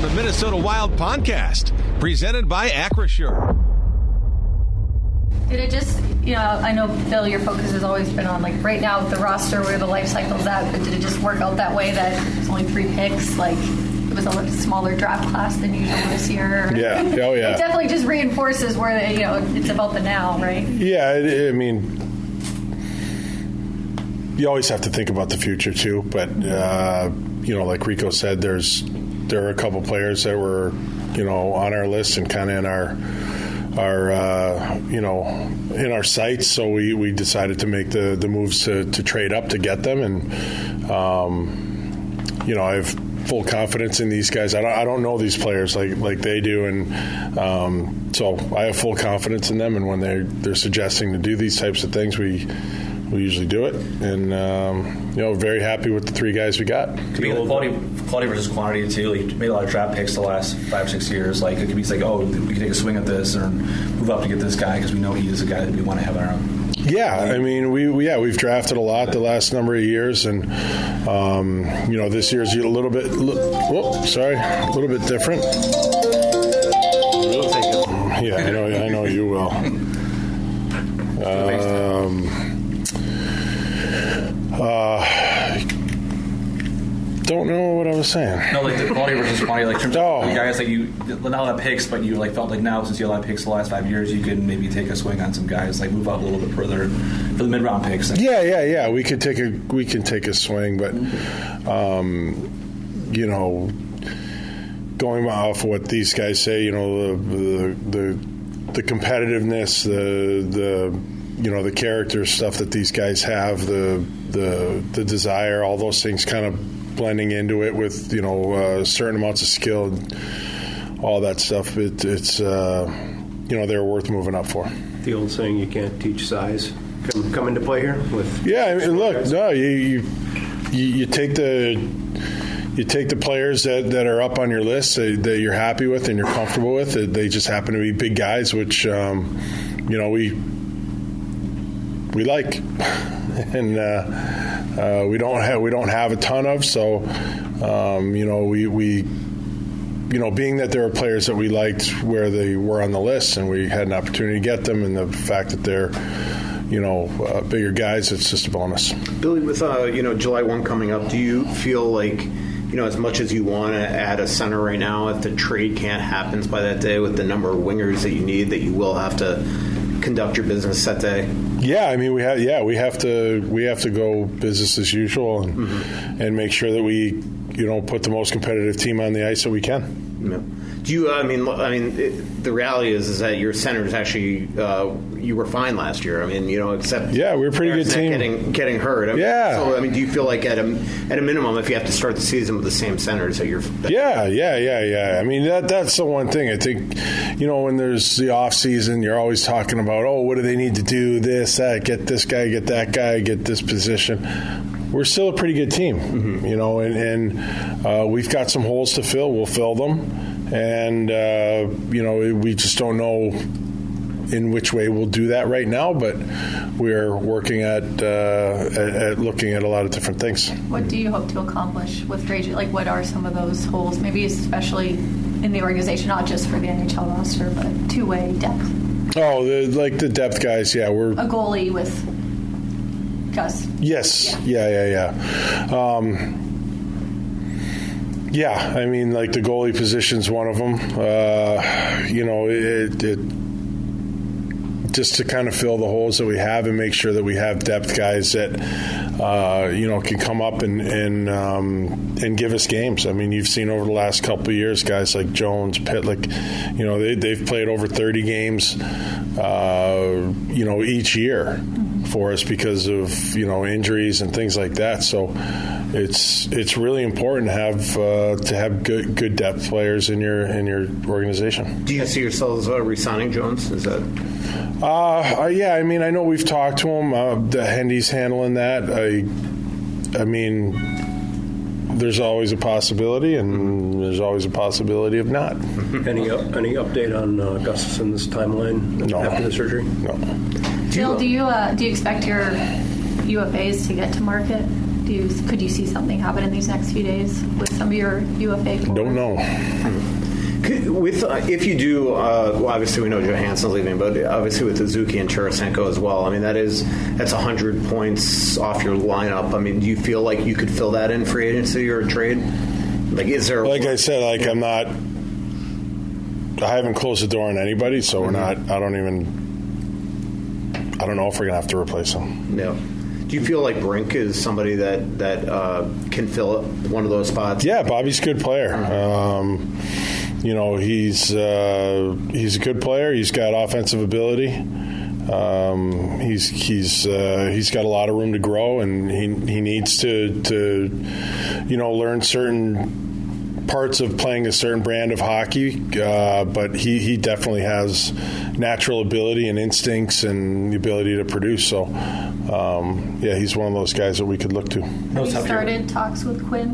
the Minnesota Wild podcast, presented by Acrisure. Did it just, I know, Bill, your focus has always been on, like, right now with the roster where the life cycle's at, but did it just work out that way that it's only 3 picks? Like, it was a smaller draft class than usual this year? Yeah. Oh, yeah. It definitely just reinforces where, it's about the now, right? Yeah, I mean, you always have to think about the future, too. But, like Rico said, there are a couple players that were, on our list and kind of in our in our sights, so we decided to make the moves to trade up to get them, and I have full confidence in these guys. I don't know these players like they do, and so I have full confidence in them. And when they're suggesting to do these types of things, we usually do it, and very happy with the 3 guys we got. Could be quality versus quantity too. Like, you made a lot of draft picks the last 5-6 years. Like, it could be we can take a swing at this or move up to get this guy because we know he is a guy that we want to have on our own. Yeah, I mean, we've drafted a lot the last number of years, and this year's a little bit different. We'll take it. Yeah, I know you will. Don't know what I was saying. No, like the quality versus quantity, like in terms of guys that you not a lot of picks, but you felt like now since you have a lot of picks the last 5 years, you can maybe take a swing on some guys, like move up a little bit further for the mid-round picks. Yeah. We can take a swing, but going off what these guys say, the competitiveness, the character stuff that these guys have, the desire, all those things kind of blending into it with certain amounts of skill, all that stuff. It's they're worth moving up for. The old saying, you can't teach size, come into play here with. Yeah, I mean, look, no, you take the players that are up on your list that you're happy with and you're comfortable with. They just happen to be big guys, which we like, and we don't have a ton of. So, being that there are players that we liked where they were on the list, and we had an opportunity to get them, and the fact that they're bigger guys, it's just a bonus. Billy, with July 1 coming up, do you feel like as much as you want to add a center right now, if the trade can't happen by that day with the number of wingers that you need, that you will have to conduct your business that day? Yeah, I mean, we have to go business as usual and make sure that we put the most competitive team on the ice that we can. Yeah. Do you? The reality is that your centers actually you were fine last year. I mean, except we were a pretty good team. Getting hurt. So do you feel like at a minimum, if you have to start the season with the same centers that you're? Yeah. I mean, that's the one thing. I think when there's the off season, you're always talking about what do they need to do, this, that, get this guy, get that guy, get this position. We're still a pretty good team, and we've got some holes to fill. We'll fill them. And, we just don't know in which way we'll do that right now, but we're working at looking at a lot of different things. What do you hope to accomplish with trade? Like, what are some of those holes, maybe especially in the organization, not just for the NHL roster, but two-way depth? The depth guys, we're... A goalie with Gus. Yes. Yeah. I mean, like the goalie position's one of them. It just to kind of fill the holes that we have and make sure that we have depth guys that can come up and give us games. I mean, you've seen over the last couple of years guys like Jones, Pitlick, they've played over 30 games, each year for us because of injuries and things like that. So it's really important to have good depth players in your organization. Do you see yourselves re-signing Jones? Is that? I mean, I know we've talked to him. Hendy's handling that. I mean, there's always a possibility, and there's always a possibility of not. Any update on Gustafson's timeline after the surgery? No. Bill, do you expect your UFAs to get to market Could you see something happen in these next few days with some of your UFA forwards? Don't know. If you do, well, obviously we know Johansson's leaving, but obviously with Suzuki and Tarasenko as well. I mean, that's 100 points off your lineup. I mean, do you feel like you could fill that in free agency or a trade? Like, is there? Like I said, like I'm not. I haven't closed the door on anybody, so we're not. I don't know if we're gonna have to replace him. No. Do you feel like Brink is somebody that can fill one of those spots? Yeah, Bobby's a good player. He's a good player. He's got offensive ability. He's got a lot of room to grow, and he needs to learn certain parts of playing a certain brand of hockey. But he definitely has natural ability and instincts and the ability to produce. So, he's one of those guys that we could look to. Have you started talks with Quinn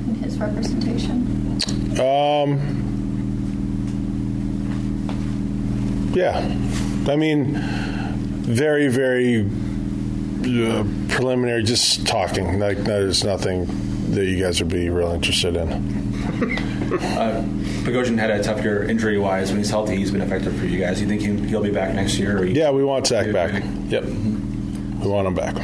and his representation? Yeah. I mean, very, very preliminary, just talking. Like, there's nothing that you guys would be real interested in. Bogosian had a tough year injury-wise. When he's healthy, he's been effective for you guys. You think he'll be back next year? Yeah, we want Zach back. Yep. We want him back.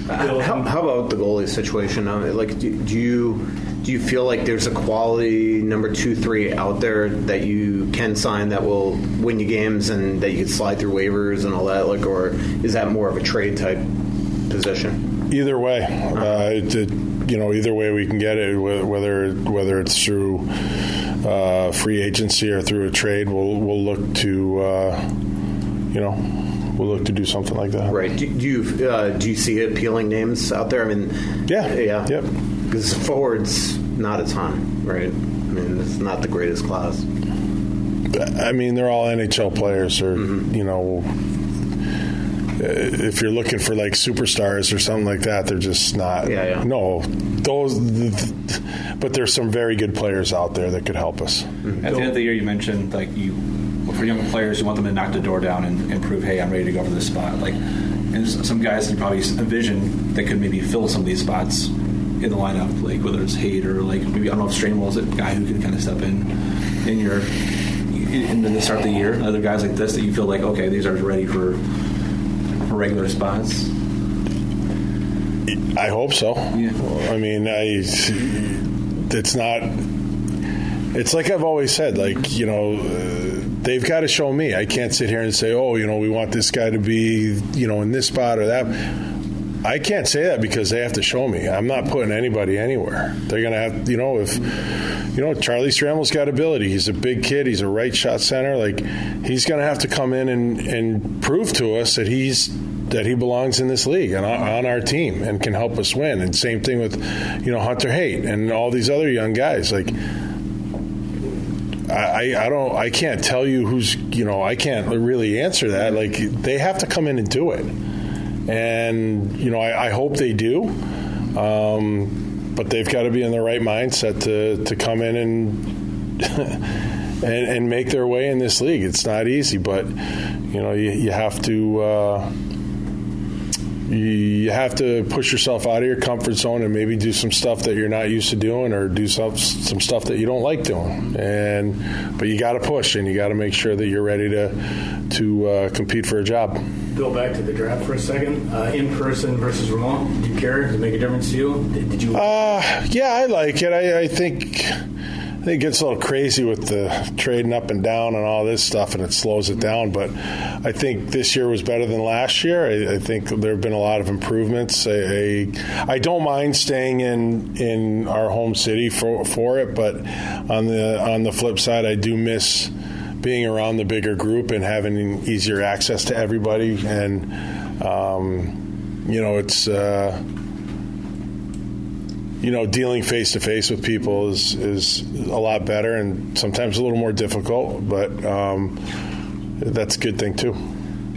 How about the goalie situation? Like, do you feel like there's a quality number 2, 3 out there that you can sign that will win you games and that you can slide through waivers and all that? Like, or is that more of a trade type position? Either way, either way we can get it. Whether it's through free agency or through a trade, we'll look to we'll look to do something like that. Right. Do you see appealing names out there? I mean, yeah. Yep. Because forwards, not a ton, right? I mean, it's not the greatest class. I mean, they're all NHL players, or if you're looking for like superstars or something like that, they're just not. Yeah. No, but there's some very good players out there that could help us. At the end of the year, you mentioned for younger players, you want them to knock the door down and prove, hey, I'm ready to go for this spot. Like, and some guys you probably envision that could maybe fill some of these spots in the lineup, like whether it's Haight or like maybe I don't know if Strainwell's a guy who can kind of step in the start of the year. Other guys like this that you feel like, okay, these are ready for regular spots. I hope so. Yeah. I mean, it's not. It's like I've always said, like, they've got to show me. I can't sit here and say, we want this guy to be, in this spot or that. I can't say that because they have to show me. I'm not putting anybody anywhere. They're going to have, if Charlie Strammel's got ability. He's a big kid. He's a right shot center. Like, he's going to have to come in and prove to us that he belongs in this league and on our team and can help us win. And same thing with, Hunter Haight and all these other young guys. Like, I can't tell you who's, I can't really answer that. Like, they have to come in and do it. And, I hope they do. But they've got to be in the right mindset to come in and make their way in this league. It's not easy, but, you have to push yourself out of your comfort zone and maybe do some stuff that you're not used to doing, or do some stuff that you don't like doing. But you got to push, and you got to make sure that you're ready to compete for a job. Go back to the draft for a second. In person versus remote. Do you care? Does it make a difference to you? Did you? Yeah, I like it. I think it gets a little crazy with the trading up and down and all this stuff, and it slows it down. But I think this year was better than last year. I think there have been a lot of improvements. I don't mind staying in our home city for it, but on the flip side, I do miss being around the bigger group and having easier access to everybody. And it's dealing face to face with people is a lot better and sometimes a little more difficult, but that's a good thing too.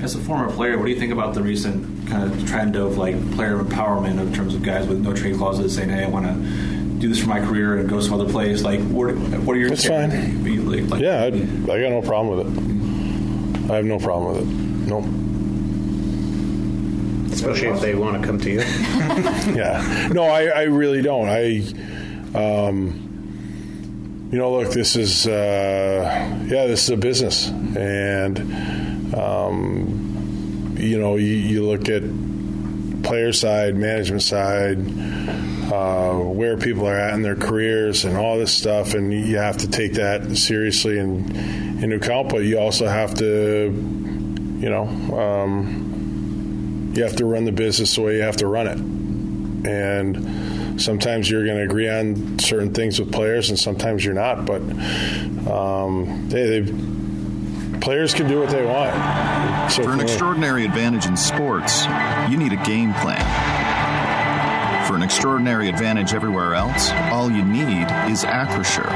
As a former player, what do you think about the recent kind of trend of like player empowerment in terms of guys with no trade clauses saying, "Hey, I want to do this for my career and go some other place"? Like, what are your? That's fine. Yeah, I got no problem with it. I have no problem with it. Nope. Especially if they want to come to you. Yeah. No, I really don't. Look, this is this is a business, and you look at player side, management side, where people are at in their careers, and all this stuff, and you have to take that seriously and into account. But you also have to, you have to run the business the way you have to run it, and sometimes you're going to agree on certain things with players, and sometimes you're not. But players can do what they want. So for an extraordinary advantage in sports, you need a game plan. For an extraordinary advantage everywhere else, all you need is Acrisure.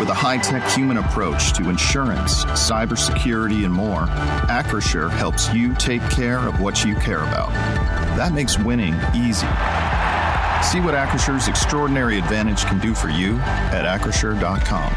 With a high-tech human approach to insurance, cybersecurity, and more, Acrisure helps you take care of what you care about. That makes winning easy. See what Acrisure's extraordinary advantage can do for you at Acrisure.com.